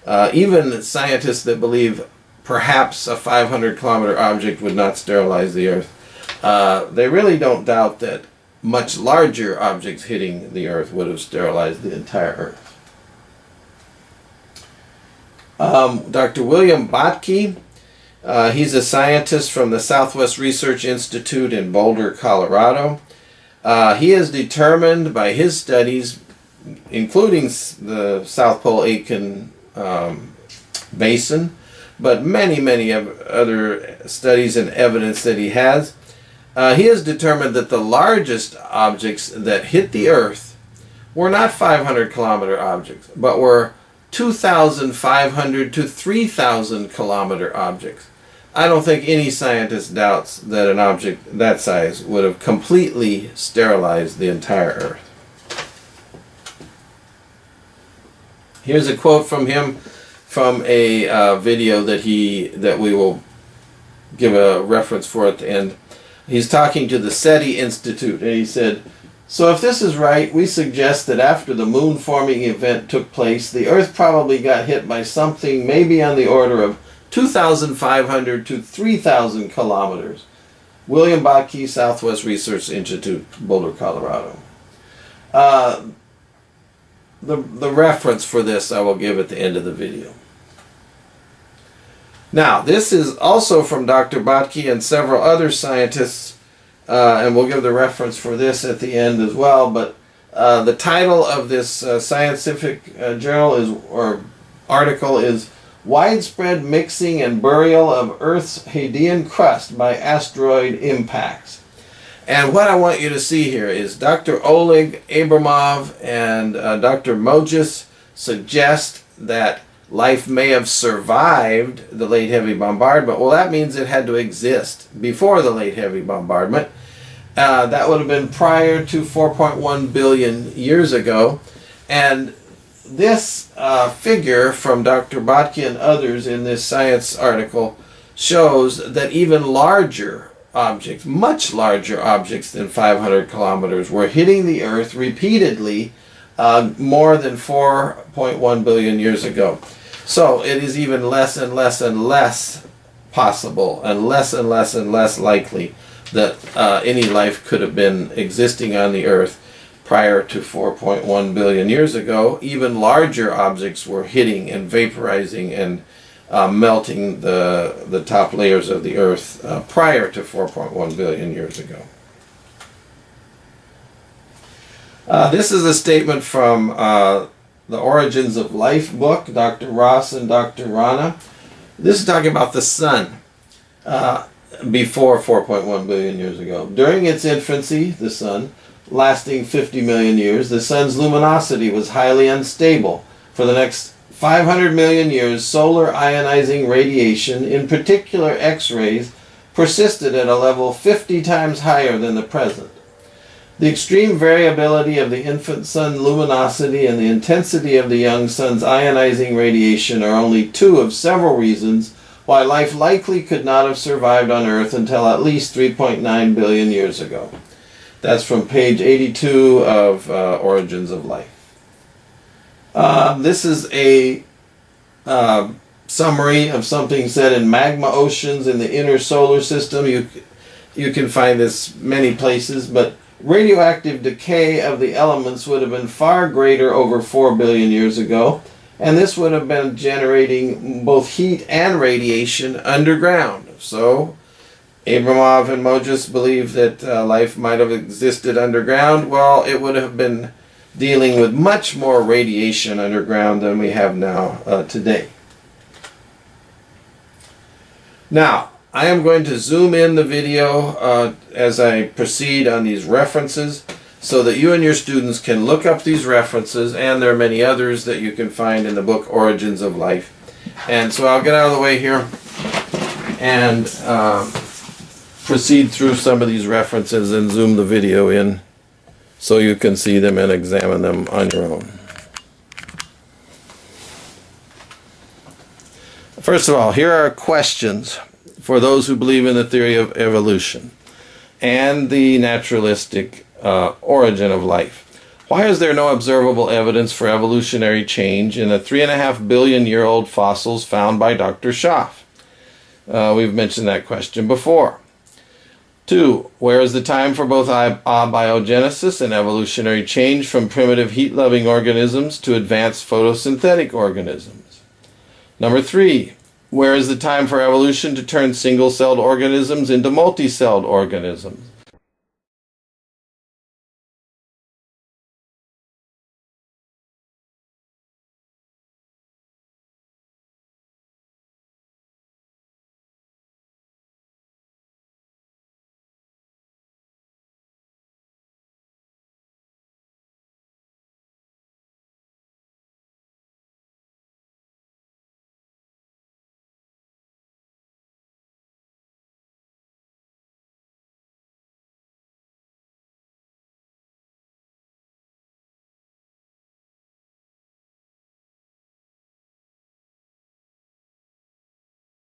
Even scientists that believe perhaps a 500-kilometer object would not sterilize the Earth, they really don't doubt that much larger objects hitting the Earth would have sterilized the entire Earth. Dr. William Bottke, he's a scientist from the Southwest Research Institute in Boulder, Colorado. He has determined by his studies, including the South Pole Aitken Basin, but many other studies and evidence that he has determined that the largest objects that hit the Earth were not 500-kilometer objects, but were 2,500 to 3,000 kilometer objects. I don't think any scientist doubts that an object that size would have completely sterilized the entire Earth. Here's a quote from him from a video that we will give a reference for at the end. He's talking to the SETI Institute, and he said, "So if this is right, we suggest that after the moon forming event took place, the Earth probably got hit by something maybe on the order of 2,500 to 3,000 kilometers." William Bottke, Southwest Research Institute, Boulder, Colorado. The reference for this I will give at the end of the video. Now, this is also from Dr. Bottke and several other scientists, and we'll give the reference for this at the end as well, but the title of this scientific journal or article is "Widespread Mixing and Burial of Earth's Hadean Crust by Asteroid Impacts." And what I want you to see here is Dr. Oleg Abramov and Dr. Modesls suggest that life may have survived the late heavy bombardment. Well, that means it had to exist before the late heavy bombardment. That would have been prior to 4.1 billion years ago. And this figure from Dr. Bottke and others in this science article shows that even larger objects, much larger objects than 500 kilometers, were hitting the Earth repeatedly more than 4.1 billion years ago. So it is even less and less and less possible and less likely that any life could have been existing on the Earth prior to 4.1 billion years ago. Even larger objects were hitting and vaporizing and melting the top layers of the Earth prior to 4.1 billion years ago. This is a statement from the Origins of Life book, Dr. Ross and Dr. Rana. This is talking about the sun before 4.1 billion years ago. During its infancy, the sun, lasting 50 million years, the sun's luminosity was highly unstable. For the next 500 million years, solar ionizing radiation, in particular X-rays, persisted at a level 50 times higher than the present. The extreme variability of the infant sun luminosity and the intensity of the young sun's ionizing radiation are only two of several reasons why life likely could not have survived on Earth until at least 3.9 billion years ago. That's from page 82 of Origins of Life. This is a summary of something said in magma oceans in the inner solar system. You can find this many places, but radioactive decay of the elements would have been far greater over 4 billion years ago, and this would have been generating both heat and radiation underground. So Abramov and Modesls believe that life might have existed underground. Well, it would have been dealing with much more radiation underground than we have now today. Now, I am going to zoom in the video as I proceed on these references so that you and your students can look up these references, and there are many others that you can find in the book Origins of Life. And so I'll get out of the way here and proceed through some of these references and zoom the video in so you can see them and examine them on your own. First of all, here are questions for those who believe in the theory of evolution and the naturalistic origin of life. Why is there no observable evidence for evolutionary change in the 3.5 billion year old fossils found by Dr. Schaff? We've mentioned that question before. 2. Where is the time for both abiogenesis and evolutionary change from primitive heat-loving organisms to advanced photosynthetic organisms? Number 3. Where is the time for evolution to turn single-celled organisms into multi-celled organisms?